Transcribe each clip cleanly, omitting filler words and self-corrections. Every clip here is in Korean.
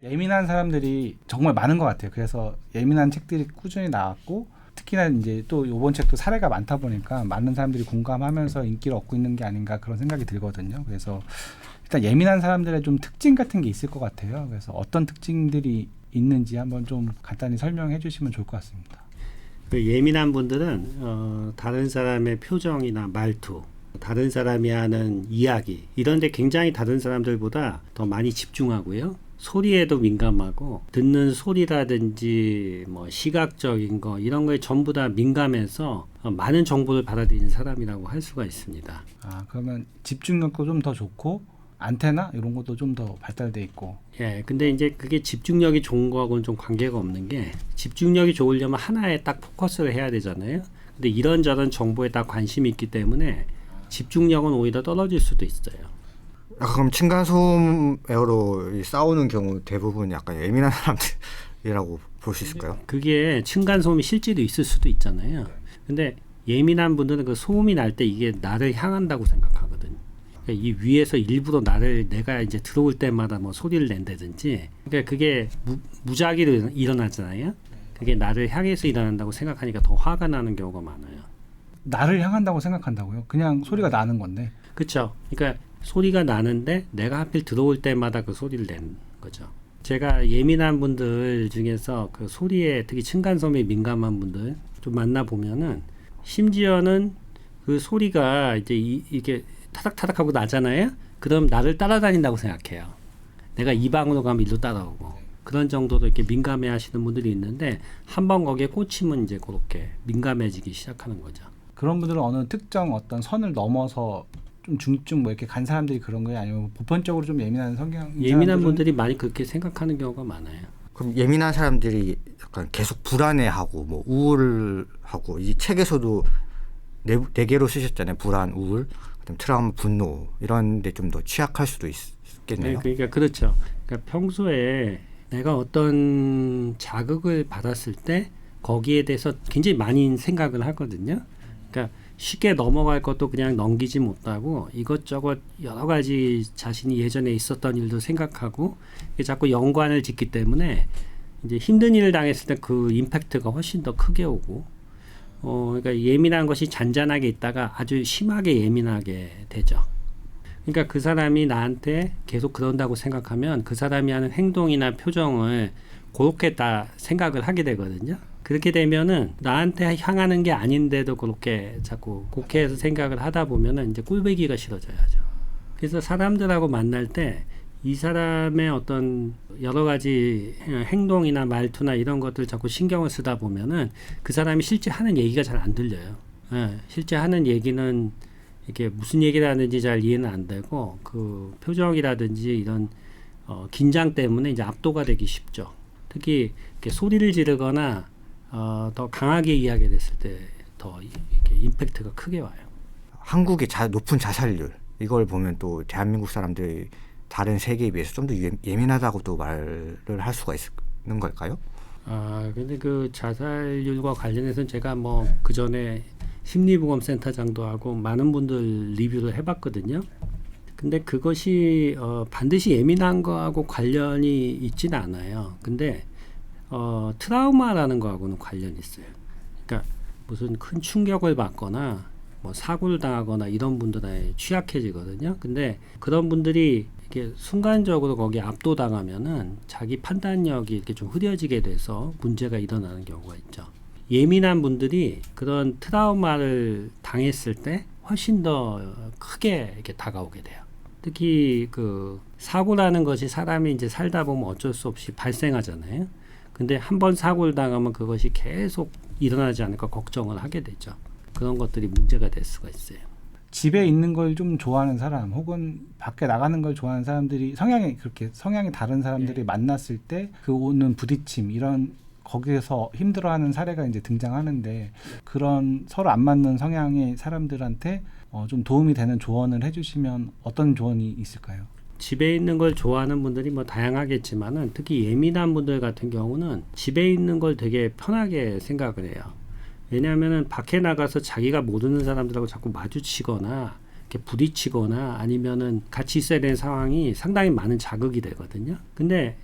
예민한 사람들이 정말 많은 것 같아요. 그래서 예민한 책들이 꾸준히 나왔고 특히나 이제 또 이번 책도 사례가 많다 보니까 많은 사람들이 공감하면서 인기를 얻고 있는 게 아닌가 그런 생각이 들거든요. 그래서 일단 예민한 사람들의 좀 특징 같은 게 있을 것 같아요. 그래서 어떤 특징들이 있는지 한번 좀 간단히 설명해 주시면 좋을 것 같습니다. 그 예민한 분들은 다른 사람의 표정이나 말투, 다른 사람이 하는 이야기 이런 데 굉장히 다른 사람들보다 더 많이 집중하고요. 소리에도 민감하고 듣는 소리라든지 뭐 시각적인 거 이런 거에 전부 다 민감해서 많은 정보를 받아들이는 사람이라고 할 수가 있습니다. 아, 그러면 집중력도 좀 더 좋고 안테나 이런 것도 좀 더 발달돼 있고. 예, 근데 이제 그게 집중력이 좋은 거하고는 좀 관계가 없는 게 집중력이 좋으려면 하나에 딱 포커스를 해야 되잖아요. 근데 이런저런 정보에 딱 관심이 있기 때문에 집중력은 오히려 떨어질 수도 있어요. 그럼 층간소음으로 싸우는 경우 대부분 약간 예민한 사람들이라고 볼 수 있을까요? 그게 층간소음이 실제로 있을 수도 있잖아요. 근데 예민한 분들은 그 소음이 날 때 이게 나를 향한다고 생각하거든요. 그러니까 이 위에서 일부러 내가 이제 들어올 때마다 뭐 소리를 낸다든지, 그러니까 그게 무작위로 일어나잖아요. 그게 나를 향해서 일어난다고 생각하니까 더 화가 나는 경우가 많아요. 나를 향한다고 생각한다고요? 그냥 소리가 나는 건데. 그렇죠. 그러니까 소리가 나는데 내가 하필 들어올 때마다 그 소리를 내는 거죠. 제가 예민한 분들 중에서 그 소리에 특히 층간소음에 민감한 분들 좀 만나보면은 심지어는 그 소리가 이제 이게 타닥타닥하고 나잖아요. 그럼 나를 따라다닌다고 생각해요. 내가 이 방으로 가면 일로 따라오고 그런 정도로 이렇게 민감해 하시는 분들이 있는데 한번 거기에 꽂히면 이제 그렇게 민감해지기 시작하는 거죠. 그런 분들은 어느 특정 어떤 선을 넘어서 좀 중증 뭐 이렇게 간 사람들이 그런 거예요? 아니면 보편적으로 좀 예민한 성향? 예민한 분들이 많이 그렇게 생각하는 경우가 많아요. 그럼 예민한 사람들이 약간 계속 불안해하고 뭐 우울하고 이 책에서도 네 개로 쓰셨잖아요. 불안, 우울, 그다음 트라우마, 분노 이런 데 좀 더 취약할 수도 있겠네요. 네, 그러니까 그렇죠. 그러니까 평소에 내가 어떤 자극을 받았을 때 거기에 대해서 굉장히 많이 생각을 하거든요. 그러니까 쉽게 넘어갈 것도 그냥 넘기지 못하고 이것저것 여러 가지 자신이 예전에 있었던 일도 생각하고 자꾸 연관을 짓기 때문에 이제 힘든 일을 당했을 때 그 임팩트가 훨씬 더 크게 오고 그러니까 예민한 것이 잔잔하게 있다가 아주 심하게 예민하게 되죠. 그러니까 그 사람이 나한테 계속 그런다고 생각하면 그 사람이 하는 행동이나 표정을 그렇게 다 생각을 하게 되거든요. 그렇게 되면은 나한테 향하는 게 아닌데도 그렇게 자꾸 곡해해서 생각을 하다 보면은 이제 꼴보기가 싫어져야죠. 그래서 사람들하고 만날 때 이 사람의 어떤 여러 가지 행동이나 말투나 이런 것들 자꾸 신경을 쓰다 보면은 그 사람이 실제 하는 얘기가 잘 안 들려요. 실제 하는 얘기는 이게 무슨 얘기를 하는지 잘 이해는 안 되고 그 표정이라든지 이런 긴장 때문에 이제 압도가 되기 쉽죠. 특히 이렇게 소리를 지르거나 더 강하게 이야기했을 때 더 이렇게 임팩트가 크게 와요. 한국의 높은 자살률 이걸 보면 또 대한민국 사람들이 다른 세계에 비해서 좀 더 예민하다고 또 말을 할 수가 있는 걸까요? 근데 그 자살률과 관련해서는 제가 뭐 그 전에 심리보험센터장도 하고 많은 분들 리뷰를 해봤거든요. 근데 그것이 반드시 예민한 거하고 관련이 있지는 않아요. 근데 트라우마라는 거하고는 관련이 있어요. 그러니까 무슨 큰 충격을 받거나 뭐 사고를 당하거나 이런 분들에 취약해지거든요. 근데 그런 분들이 이렇게 순간적으로 거기에 압도당하면은 자기 판단력이 이렇게 좀 흐려지게 돼서 문제가 일어나는 경우가 있죠. 예민한 분들이 그런 트라우마를 당했을 때 훨씬 더 크게 이렇게 다가오게 돼요. 특히 그 사고라는 것이 사람이 이제 살다 보면 어쩔 수 없이 발생하잖아요. 근데 한번 사고를 당하면 그것이 계속 일어나지 않을까 걱정을 하게 되죠. 그런 것들이 문제가 될 수가 있어요. 집에 있는 걸 좀 좋아하는 사람 혹은 밖에 나가는 걸 좋아하는 사람들이 성향이 다른 사람들이 만났을 때 그 오는 부딪힘 이런 거기에서 힘들어하는 사례가 이제 등장하는데 그런 서로 안 맞는 성향의 사람들한테 좀 도움이 되는 조언을 해주시면 어떤 조언이 있을까요? 집에 있는 걸 좋아하는 분들이 뭐 다양하겠지만은 특히 예민한 분들 같은 경우는 집에 있는 걸 되게 편하게 생각을 해요. 왜냐하면은 밖에 나가서 자기가 모르는 사람들하고 자꾸 마주치거나 이렇게 부딪히거나 아니면은 같이 있어야 되는 상황이 상당히 많은 자극이 되거든요. 근데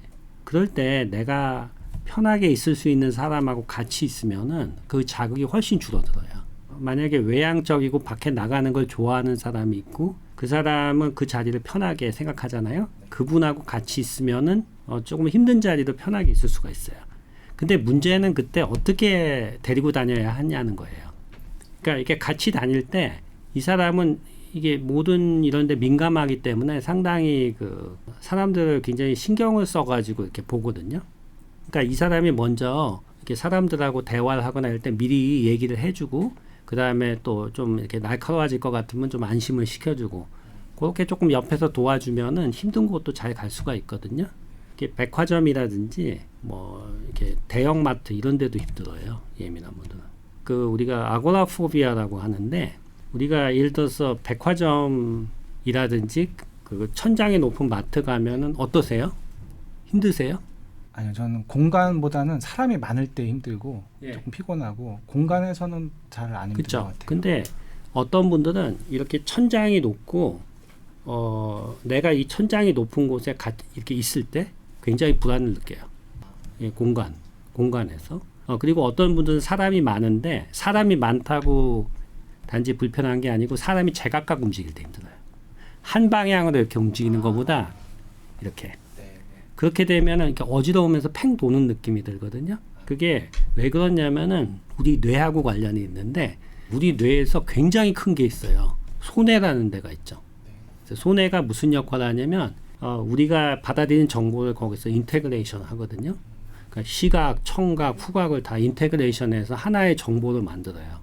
그럴 때 내가 편하게 있을 수 있는 사람하고 같이 있으면은 그 자극이 훨씬 줄어들어요. 만약에 외향적이고 밖에 나가는 걸 좋아하는 사람이 있고 그 사람은 그 자리를 편하게 생각하잖아요. 그분하고 같이 있으면은 조금 힘든 자리도 편하게 있을 수가 있어요. 근데 문제는 그때 어떻게 데리고 다녀야 하냐는 거예요. 그러니까 이렇게 같이 다닐 때 이 사람은 이게 모든 이런 데 민감하기 때문에 상당히 그 사람들을 굉장히 신경을 써가지고 이렇게 보거든요. 그러니까 이 사람이 먼저 이렇게 사람들하고 대화를 하거나 할 때 미리 얘기를 해주고 그 다음에 또 좀 이렇게 날카로워질 것 같으면 좀 안심을 시켜주고 그렇게 조금 옆에서 도와주면은 힘든 곳도 잘 갈 수가 있거든요. 이렇게 백화점이라든지 뭐 이렇게 대형마트 이런 데도 힘들어요. 예민한 분들은. 그 우리가 아고라포비아라고 하는데 우리가 예를 들어서 백화점이라든지 그 천장이 높은 마트 가면은 어떠세요? 힘드세요? 아니요, 저는 공간보다는 사람이 많을 때 힘들고 예. 조금 피곤하고 공간에서는 잘 안 힘든 것 그렇죠. 같아요. 근데 어떤 분들은 이렇게 천장이 높고 내가 이 천장이 높은 곳에 이렇게 있을 때 굉장히 불안을 느껴요. 예, 공간에서. 그리고 어떤 분들은 사람이 많은데 사람이 많다고 단지 불편한 게 아니고 사람이 제각각 움직일 때 힘들어요. 한 방향으로 이렇게 움직이는 것보다 이렇게. 그렇게 되면은 이렇게 어지러우면서 팽 도는 느낌이 들거든요. 그게 왜 그러냐면은 우리 뇌하고 관련이 있는데 우리 뇌에서 굉장히 큰 게 있어요. 소뇌라는 데가 있죠. 그래서 소뇌가 무슨 역할을 하냐면 우리가 받아들이는 정보를 거기서 인테그레이션 하거든요. 그러니까 시각, 청각, 후각을 다 인테그레이션해서 하나의 정보를 만들어요.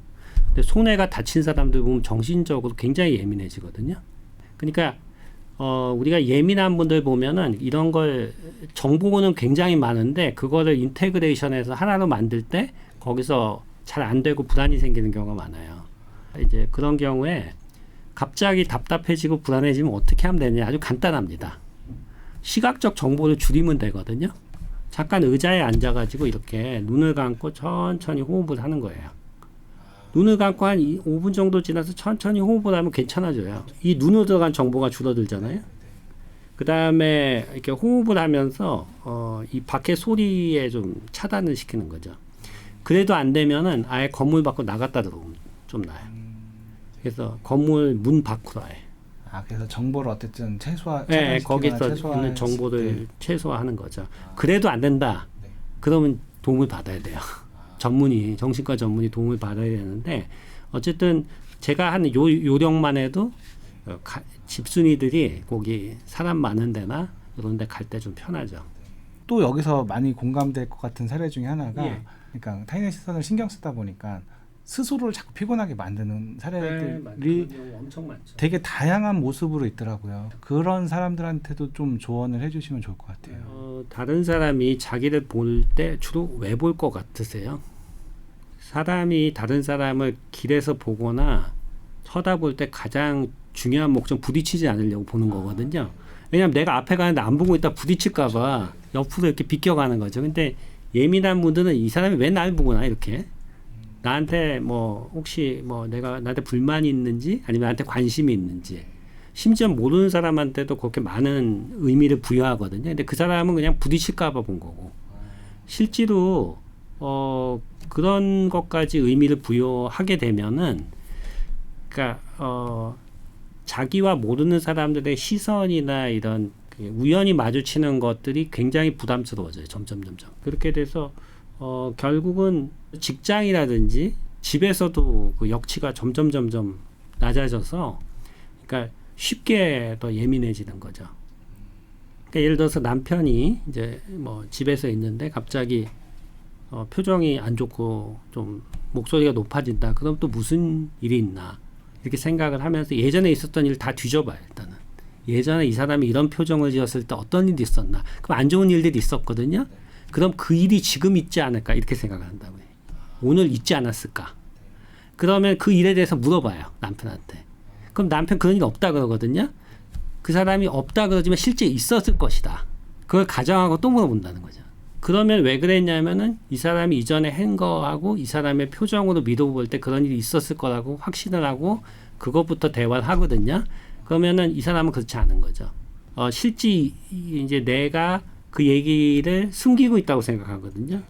근데 소뇌가 다친 사람들 보면 정신적으로 굉장히 예민해지거든요. 그러니까 우리가 예민한 분들 보면은 이런 걸 정보는 굉장히 많은데 그거를 인테그레이션해서 하나로 만들 때 거기서 잘 안 되고 불안이 생기는 경우가 많아요. 이제 그런 경우에 갑자기 답답해지고 불안해지면 어떻게 하면 되냐? 아주 간단합니다. 시각적 정보를 줄이면 되거든요. 잠깐 의자에 앉아가지고 이렇게 눈을 감고 천천히 호흡을 하는 거예요. 눈을 감고 한 5분 정도 지나서 천천히 호흡을 하면 괜찮아져요. 이 눈으로 들어간 정보가 줄어들잖아요. 그 다음에 이렇게 호흡을 하면서 이 밖의 소리에 좀 차단을 시키는 거죠. 그래도 안 되면은 아예 건물 밖으로 나갔다 들어오면 좀 나아요. 그래서 건물 문 밖으로 아예. 그래서 정보를 어쨌든 네, 거기서 있는 정보를 최소화하는 거죠. 그래도 안 된다. 그러면 도움을 받아야 돼요. 정신과 전문의 도움을 받아야 되는데 어쨌든 제가 하는 요령만 해도 집순이들이 거기 사람 많은 데나 이런 데 갈 때 좀 편하죠. 또 여기서 많이 공감될 것 같은 사례 중에 하나가 예. 그러니까 타인의 시선을 신경 쓰다 보니까 스스로를 자꾸 피곤하게 만드는 사례들이 엄청 많죠. 되게 다양한 모습으로 있더라고요. 그런 사람들한테도 좀 조언을 해주시면 좋을 것 같아요. 다른 사람이 자기를 볼 때 주로 왜 볼 것 같으세요? 사람이 다른 사람을 길에서 보거나 쳐다볼 때 가장 중요한 목적 부딪히지 않으려고 보는 거거든요. 왜냐하면 내가 앞에 가는데 안 보고 있다 부딪힐까 봐 옆으로 이렇게 비껴가는 거죠. 근데 예민한 분들은 이 사람이 왜 날 보구나 이렇게 나한테 뭐 혹시 뭐 내가 나한테 불만이 있는지 아니면 나한테 관심이 있는지 심지어 모르는 사람한테도 그렇게 많은 의미를 부여하거든요. 근데 그 사람은 그냥 부딪힐까 봐 본 거고 실제로 그런 것까지 의미를 부여하게 되면은 그러니까 자기와 모르는 사람들의 시선이나 이런 우연히 마주치는 것들이 굉장히 부담스러워져요. 점점 그렇게 돼서 결국은 직장이라든지 집에서도 그 역치가 점점 낮아져서 그러니까 쉽게 더 예민해지는 거죠. 그러니까 예를 들어서 남편이 이제 뭐 집에서 있는데 갑자기 표정이 안 좋고 좀 목소리가 높아진다. 그럼 또 무슨 일이 있나 이렇게 생각을 하면서 예전에 있었던 일 다 뒤져봐요. 일단은 예전에 이 사람이 이런 표정을 지었을 때 어떤 일이 있었나. 그럼 안 좋은 일들이 있었거든요. 그럼 그 일이 지금 있지 않을까 이렇게 생각을 한다고요. 오늘 있지 않았을까. 그러면 그 일에 대해서 물어봐요. 남편한테. 그럼 남편 그런 일 없다 그러거든요. 그 사람이 없다 그러지만 실제 있었을 것이다. 그걸 가정하고 또 물어본다는 거죠. 그러면 왜 그랬냐면은 이 사람이 이전에 한 거하고 이 사람의 표정으로 믿어볼 때 그런 일이 있었을 거라고 확신을 하고 그것부터 대화를 하거든요. 그러면은 이 사람은 그렇지 않은 거죠. 실제 이제 내가 그 얘기를 숨기고 있다고 생각하거든요.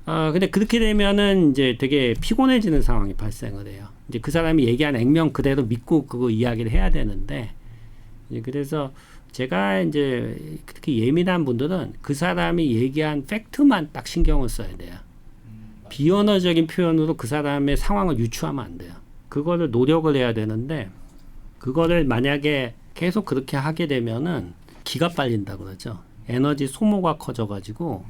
근데 그렇게 되면은 이제 되게 피곤해지는 상황이 발생을 해요. 이제 그 사람이 얘기한 액면 그대로 믿고 그거 이야기를 해야 되는데, 이제 그래서 제가 이제 특히 예민한 분들은 그 사람이 얘기한 팩트만 딱 신경을 써야 돼요. 비언어적인 표현으로 그 사람의 상황을 유추하면 안 돼요. 그거를 노력을 해야 되는데, 그거를 만약에 계속 그렇게 하게 되면은 기가 빨린다고 그러죠. 에너지 소모가 커져가지고,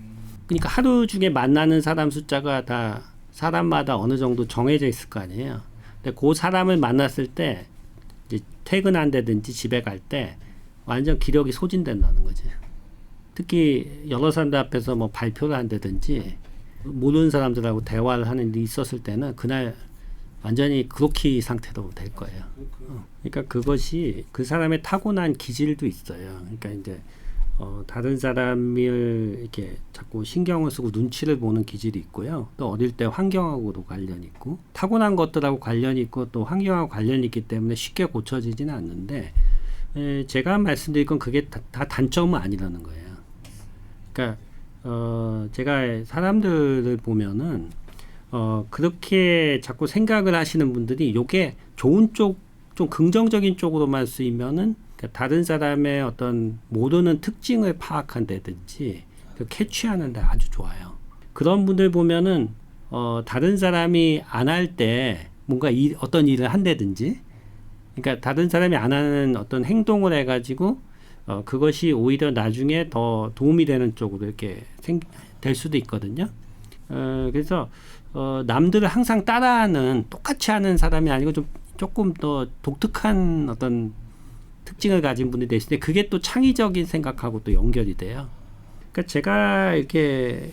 그러니까 하루 중에 만나는 사람 숫자가 다 사람마다 어느 정도 정해져 있을 거 아니에요. 근데 그 사람을 만났을 때 이제 퇴근한다든지 집에 갈 때 완전 기력이 소진된다는 거지. 특히 여러 사람들 앞에서 뭐 발표를 한다든지 모르는 사람들하고 대화를 하는 일이 있었을 때는 그날 완전히 그로키 상태로 될 거예요. 그러니까 그것이 그 사람의 타고난 기질도 있어요. 그러니까 이제 다른 사람을 이렇게 자꾸 신경을 쓰고 눈치를 보는 기질이 있고요. 또 어릴 때 환경하고도 관련이 있고, 타고난 것들하고 관련이 있고 또 환경하고 관련이 있기 때문에 쉽게 고쳐지지는 않는데, 제가 말씀드릴 건 그게 다 단점은 아니라는 거예요. 그러니까 제가 사람들을 보면은 그렇게 자꾸 생각을 하시는 분들이 요게 좋은 쪽, 좀 긍정적인 쪽으로만 쓰이면은 다른 사람의 어떤 모르는 특징을 파악한다든지 캐치하는데 아주 좋아요. 그런 분들 보면은 다른 사람이 안 할 때 뭔가 어떤 일을 한다든지, 그러니까 다른 사람이 안 하는 어떤 행동을 해가지고 그것이 오히려 나중에 더 도움이 되는 쪽으로 이렇게 될 수도 있거든요. 그래서 남들을 항상 따라하는, 똑같이 하는 사람이 아니고 조금 더 독특한 어떤 특징을 가진 분이 되실 때 그게 또 창의적인 생각하고 또 연결이 돼요. 그러니까 제가 이렇게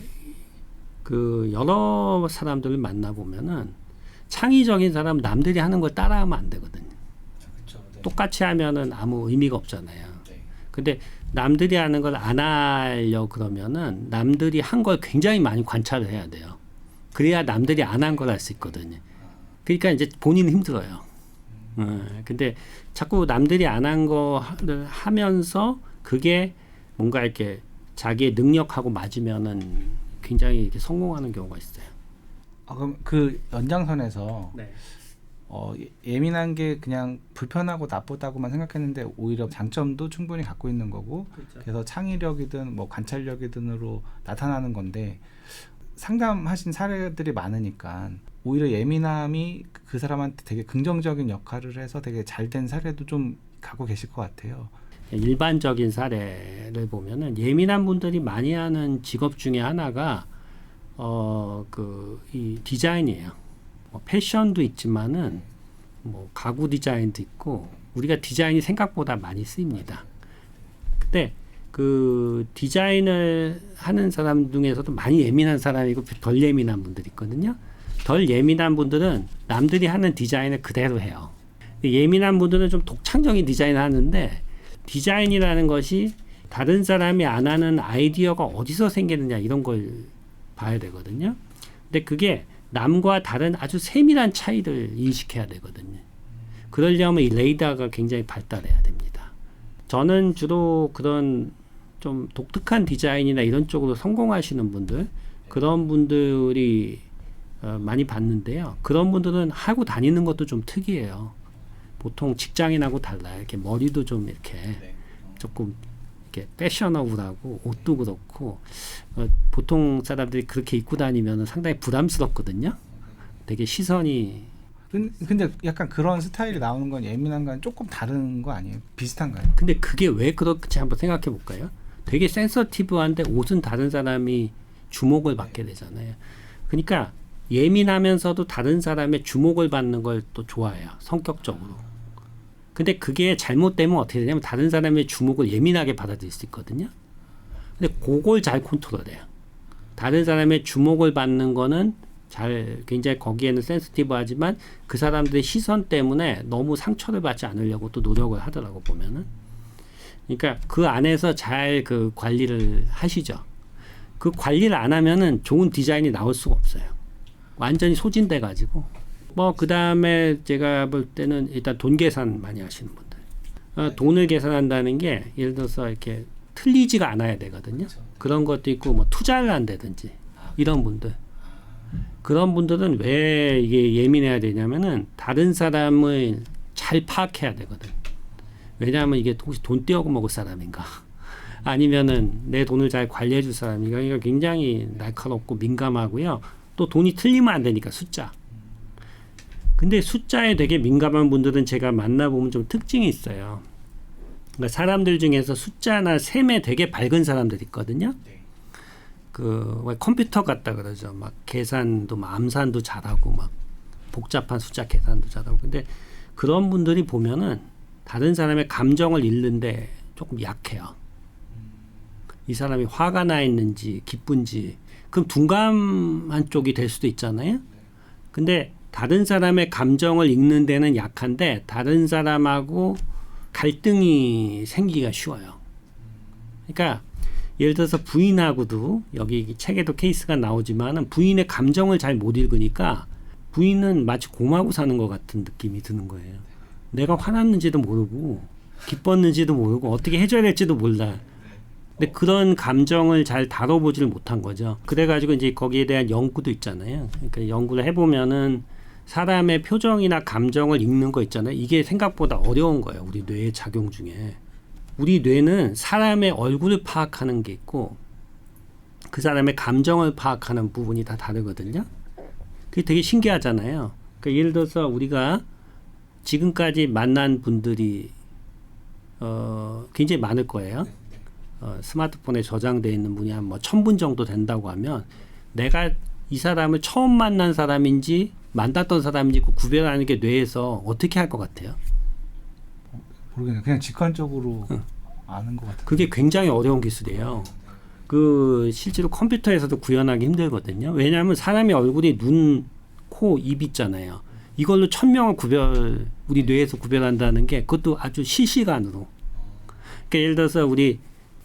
그 여러 사람들을 만나보면은 창의적인 사람 남들이 하는 걸 따라하면 안 되거든요. 그렇죠. 네. 똑같이 하면은 아무 의미가 없잖아요. 네. 근데 남들이 하는 걸 안 하려 그러면은 남들이 한 걸 굉장히 많이 관찰을 해야 돼요. 그래야 남들이 안 한 걸 할 수 있거든요. 그러니까 이제 본인은 힘들어요. 근데 자꾸 남들이 안 한 거를 하면서 그게 뭔가 이렇게 자기의 능력하고 맞으면은 굉장히 이렇게 성공하는 경우가 있어요. 그럼 그 연장선에서 네. 예민한 게 그냥 불편하고 나쁘다고만 생각했는데 오히려 장점도 충분히 갖고 있는 거고, 그렇죠. 그래서 창의력이든 뭐 관찰력이든으로 나타나는 건데, 상담하신 사례들이 많으니까 오히려 예민함이 그 사람한테 되게 긍정적인 역할을 해서 되게 잘 된 사례도 좀 갖고 계실 것 같아요. 일반적인 사례를 보면은 예민한 분들이 많이 하는 직업 중에 하나가 이 디자인이에요. 뭐 패션도 있지만은 뭐 가구 디자인도 있고, 우리가 디자인이 생각보다 많이 쓰입니다. 근데 그 디자인을 하는 사람 중에서도 많이 예민한 사람이고 덜 예민한 분들이 있거든요. 덜 예민한 분들은 남들이 하는 디자인을 그대로 해요. 예민한 분들은 좀 독창적인 디자인을 하는데, 디자인이라는 것이 다른 사람이 안 하는 아이디어가 어디서 생기느냐 이런 걸 봐야 되거든요. 근데 그게 남과 다른 아주 세밀한 차이를 인식해야 되거든요. 그러려면 이 레이더가 굉장히 발달해야 됩니다. 저는 주로 그런 좀 독특한 디자인이나 이런 쪽으로 성공하시는 분들, 그런 분들이 많이 봤는데요. 그런 분들은 하고 다니는 것도 좀 특이해요. 보통 직장인하고 달라요. 이렇게 머리도 좀 이렇게 조금 이렇게 패셔너블하고, 옷도 그렇고, 보통 사람들이 그렇게 입고 다니면 상당히 부담스럽거든요. 되게 시선이. 근데 약간 그런 스타일이 나오는 건 예민한 건 조금 다른 거 아니에요? 비슷한가요? 근데 그게 왜 그렇지 한번 생각해 볼까요? 되게 센서티브한데 옷은 다른 사람이 주목을 받게 되잖아요. 그러니까 예민하면서도 다른 사람의 주목을 받는 걸 또 좋아해요. 성격적으로. 근데 그게 잘못되면 어떻게 되냐면 다른 사람의 주목을 예민하게 받아들일 수 있거든요. 근데 그걸 잘 컨트롤해요. 다른 사람의 주목을 받는 거는 굉장히 거기에는 센시티브하지만 그 사람들의 시선 때문에 너무 상처를 받지 않으려고 또 노력을 하더라고 보면은. 그러니까 그 안에서 잘 그 관리를 하시죠. 그 관리를 안 하면은 좋은 디자인이 나올 수가 없어요. 완전히 소진돼 가지고. 뭐 그 다음에 제가 볼 때는 일단 돈 계산 많이 하시는 분들. 돈을 계산한다는 게 예를 들어서 이렇게 틀리지가 않아야 되거든요. 그런 것도 있고 뭐 투자를 한다든지 이런 분들. 그런 분들은 왜 이게 예민해야 되냐면은 다른 사람을 잘 파악해야 되거든. 왜냐하면 이게 혹시 돈 떼어고 먹을 사람인가 아니면은 내 돈을 잘 관리해 줄 사람인가. 이거 굉장히 날카롭고 민감하고요. 또 돈이 틀리면 안 되니까 숫자. 근데 숫자에 되게 민감한 분들은 제가 만나보면 좀 특징이 있어요. 그러니까 사람들 중에서 숫자나 셈에 되게 밝은 사람들이 있거든요. 그 컴퓨터 같다 그러죠. 막 계산도 막 암산도 잘하고 막 복잡한 숫자 계산도 잘하고. 근데 그런 분들이 보면은 다른 사람의 감정을 읽는데 조금 약해요. 이 사람이 화가 나 있는지 기쁜지. 그럼 둔감한 쪽이 될 수도 있잖아요. 근데 다른 사람의 감정을 읽는 데는 약한데 다른 사람하고 갈등이 생기기가 쉬워요. 그러니까 예를 들어서 부인하고도 여기 책에도 케이스가 나오지만은 부인의 감정을 잘 못 읽으니까 부인은 마치 곰하고 사는 것 같은 느낌이 드는 거예요. 내가 화났는지도 모르고 기뻤는지도 모르고 어떻게 해줘야 될지도 몰라. 근데 그런 감정을 잘 다뤄보지를 못한 거죠. 그래가지고 이제 거기에 대한 연구도 있잖아요. 그러니까 연구를 해보면은 사람의 표정이나 감정을 읽는 거 있잖아요. 이게 생각보다 어려운 거예요. 우리 뇌의 작용 중에. 우리 뇌는 사람의 얼굴을 파악하는 게 있고 그 사람의 감정을 파악하는 부분이 다 다르거든요. 그게 되게 신기하잖아요. 그러니까 예를 들어서 우리가 지금까지 만난 분들이 굉장히 많을 거예요. 스마트폰에 저장되어 있는 분이 한 뭐 1000분 정도 된다고 하면 내가 이 사람을 처음 만난 사람인지 만났던 사람인지 구별하는 게 뇌에서 어떻게 할 것 같아요? 모르겠네요. 그냥 직관적으로 아는 것 같아요. 그게 굉장히 어려운 기술이에요. 그 실제로 컴퓨터에서도 구현하기 힘들거든요. 왜냐하면 사람의 얼굴이 눈, 코, 입 있잖아요. 이걸로 1000명을 우리 뇌에서 구별한다는 게 그것도 아주 실시간으로. 그러니까 예를 들어서 우리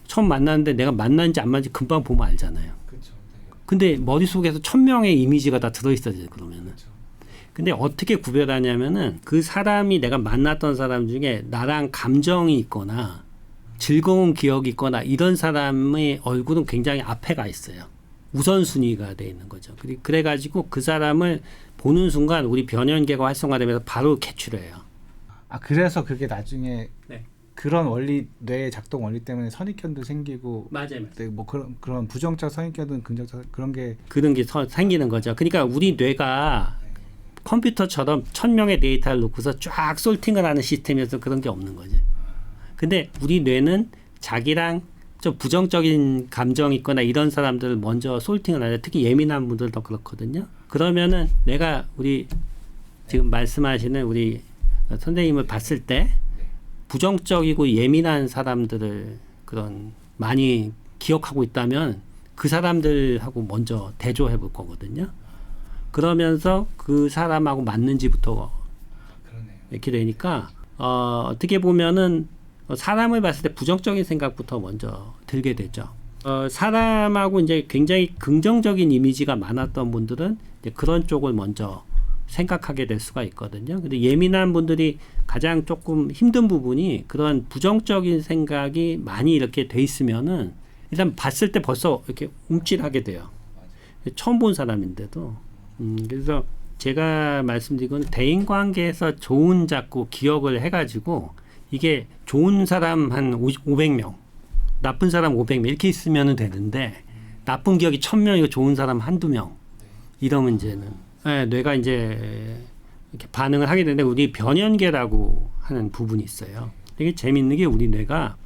처음 만났는데 내가 만났는지 안 만났는지 금방 보면 알잖아요. 근데 머릿속에서 1000명의 이미지가 다 들어있어요. 그러면은. 근데 어떻게 구별하냐면은 그 사람이 내가 만났던 사람 중에 나랑 감정이 있거나 즐거운 기억이 있거나 이런 사람의 얼굴은 굉장히 앞에 가 있어요. 우선순위가 돼 있는 거죠. 그래가지고 그 사람을 보는 순간 우리 변연계가 활성화되면서 바로 캐치해요. 아 그래서 그게 나중에 네. 그런 원리 뇌의 작동 원리 때문에 선입견도 생기고 맞아요. 네, 뭐 그런 부정적 선입견은 긍정적 그런 게 생기는 거죠. 그러니까 우리 뇌가 컴퓨터처럼 1000명의 데이터를 놓고서 쫙 솔팅을 하는 시스템이어서 그런 게 없는 거죠. 근데 우리 뇌는 자기랑 좀 부정적인 감정이 있거나 이런 사람들을 먼저 솔팅을 하죠. 특히 예민한 분들도 그렇거든요. 그러면은 내가 우리 지금 말씀하시는 우리 선생님을 봤을 때 부정적이고 예민한 사람들을 그런 많이 기억하고 있다면 그 사람들하고 먼저 대조해 볼 거거든요. 그러면서 그 사람하고 맞는지부터 이렇게 되니까 어떻게 보면은 사람을 봤을 때 부정적인 생각부터 먼저 들게 되죠. 사람하고 이제 굉장히 긍정적인 이미지가 많았던 분들은 이제 그런 쪽을 먼저 생각하게 될 수가 있거든요. 근데 예민한 분들이 가장 조금 힘든 부분이 그런 부정적인 생각이 많이 이렇게 돼 있으면은 일단 봤을 때 벌써 이렇게 움찔하게 돼요. 처음 본 사람인데도. 그래서 제가 말씀드린 건 대인관계에서 좋은 자꾸 기억을 해가지고 이게 좋은 사람 한 500명, 나쁜 사람 500명 이렇게 있으면 되는데 나쁜 기억이 1000명이고 좋은 사람 한두 명 이러면 이제는 뇌가 이제 이렇게 반응을 하게 되는데 우리 변연계라고 하는 부분이 있어요. 되게 재밌는 게 우리 뇌가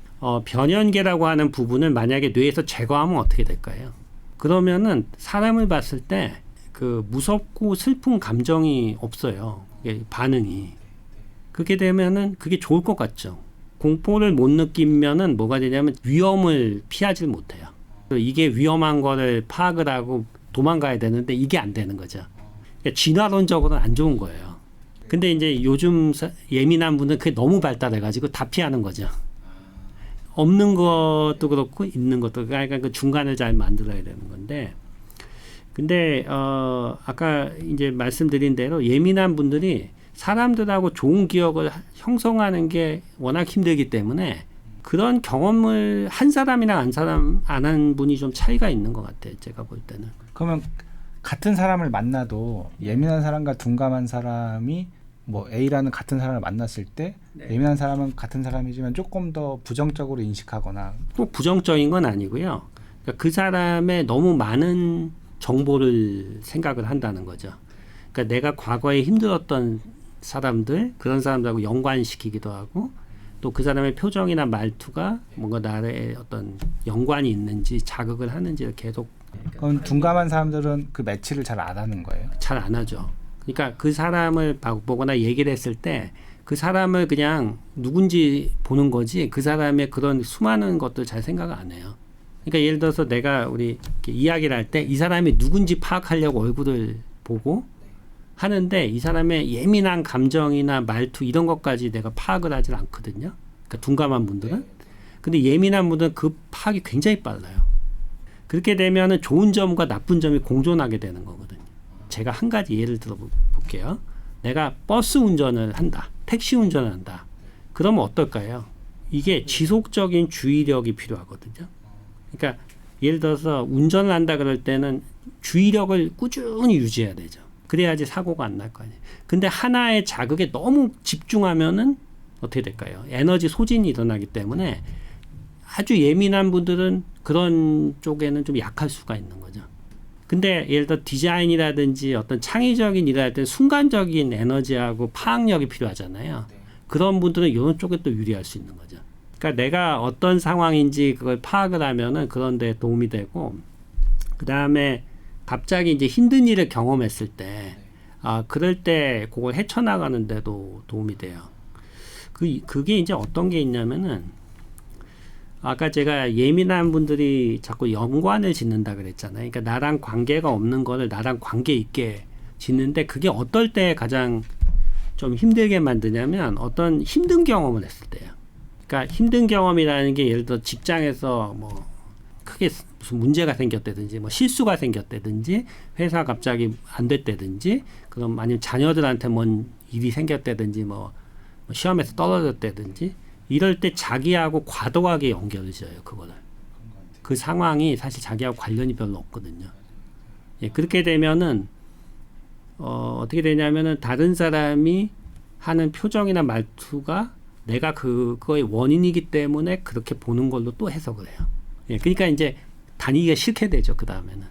변연계라고 하는 부분을 만약에 뇌에서 제거하면 어떻게 될까요? 그러면은 사람을 봤을 때 그 무섭고 슬픈 감정이 없어요. 반응이. 그렇게 되면은 그게 좋을 것 같죠. 공포를 못 느끼면은 뭐가 되냐면 위험을 피하지 못해요. 이게 위험한 거를 파악을 하고 도망가야 되는데 이게 안 되는 거죠. 그러니까 진화론적으로는 안 좋은 거예요. 근데 이제 요즘 예민한 분은 그게 너무 발달해가지고 다 피하는 거죠. 없는 것도 그렇고 있는 것도 그러니까 그 중간을 잘 만들어야 되는 건데. 근데 아까 이제 말씀드린 대로 예민한 분들이 사람들하고 좋은 기억을 형성하는 게 워낙 힘들기 때문에 그런 경험을 한 사람이랑 안 한 분이 좀 차이가 있는 것 같아요. 제가 볼 때는. 그러면 같은 사람을 만나도 예민한 사람과 둔감한 사람이 뭐 A라는 같은 사람을 만났을 때 네. 예민한 사람은 같은 사람이지만 조금 더 부정적으로 인식하거나 꼭 부정적인 건 아니고요. 그러니까 그 사람의 너무 많은 정보를 생각을 한다는 거죠. 그러니까 내가 과거에 힘들었던 사람들, 그런 사람들하고 연관시키기도 하고 또 그 사람의 표정이나 말투가 뭔가 나의 어떤 연관이 있는지 자극을 하는지를 계속 그럼 둔감한 사람들은 그 매치를 잘 안 하는 거예요. 잘 안 하죠. 그러니까 그 사람을 보거나 얘기를 했을 때 그 사람을 그냥 누군지 보는 거지 그 사람의 그런 수많은 것들 잘 생각을 안 해요. 그러니까 예를 들어서 내가 우리 이렇게 이야기를 할 때 이 사람이 누군지 파악하려고 얼굴을 보고 하는데 이 사람의 예민한 감정이나 말투 이런 것까지 내가 파악을 하질 않거든요. 그러니까 둔감한 분들은. 근데 예민한 분들은 그 파악이 굉장히 빨라요. 그렇게 되면은 좋은 점과 나쁜 점이 공존하게 되는 거거든요. 제가 한 가지 예를 들어 볼게요. 내가 버스 운전을 한다. 택시 운전을 한다. 그러면 어떨까요? 이게 지속적인 주의력이 필요하거든요. 그러니까 예를 들어서 운전을 한다 그럴 때는 주의력을 꾸준히 유지해야 되죠. 그래야지 사고가 안 날 거 아니에요. 근데 하나의 자극에 너무 집중하면은 어떻게 될까요? 에너지 소진이 일어나기 때문에 아주 예민한 분들은 그런 쪽에는 좀 약할 수가 있는 거죠. 근데 예를 들어 디자인이라든지 어떤 창의적인 일을 할 때 순간적인 에너지하고 파악력이 필요하잖아요. 그런 분들은 이런 쪽에 또 유리할 수 있는 거죠. 그러니까 내가 어떤 상황인지 그걸 파악을 하면은 그런 데 도움이 되고 그다음에 갑자기 이제 힘든 일을 경험했을 때 그럴 때 그걸 헤쳐나가는 데도 도움이 돼요. 그게 이제 어떤 게 있냐면은 아까 제가 예민한 분들이 자꾸 연관을 짓는다 그랬잖아요. 그러니까 나랑 관계가 없는 거를 나랑 관계 있게 짓는데 그게 어떨 때 가장 좀 힘들게 만드냐면 어떤 힘든 경험을 했을 때요. 그러니까 힘든 경험이라는 게 예를 들어 직장에서 뭐 크게 무슨 문제가 생겼다든지 뭐 실수가 생겼다든지 회사 갑자기 안 됐다든지 그럼 아니면 자녀들한테 뭔 일이 생겼다든지 뭐 시험에서 떨어졌다든지 이럴 때 자기하고 과도하게 연결을 지어요. 그거를. 그 상황이 사실 자기하고 관련이 별로 없거든요. 예, 그렇게 되면은 어떻게 되냐면은 다른 사람이 하는 표정이나 말투가 내가 그거의 원인이기 때문에 그렇게 보는 걸로 또 해석을 해요. 예, 그러니까 이제 다니기가 싫게 되죠. 그 다음에는.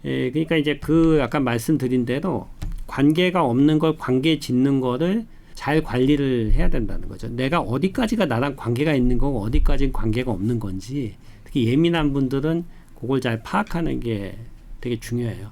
예, 그러니까 이제 그 아까 말씀드린 대로 관계가 없는 걸 관계 짓는 거를 잘 관리를 해야 된다는 거죠. 내가 어디까지가 나랑 관계가 있는 거고 어디까지는 관계가 없는 건지 특히 예민한 분들은 그걸 잘 파악하는 게 되게 중요해요.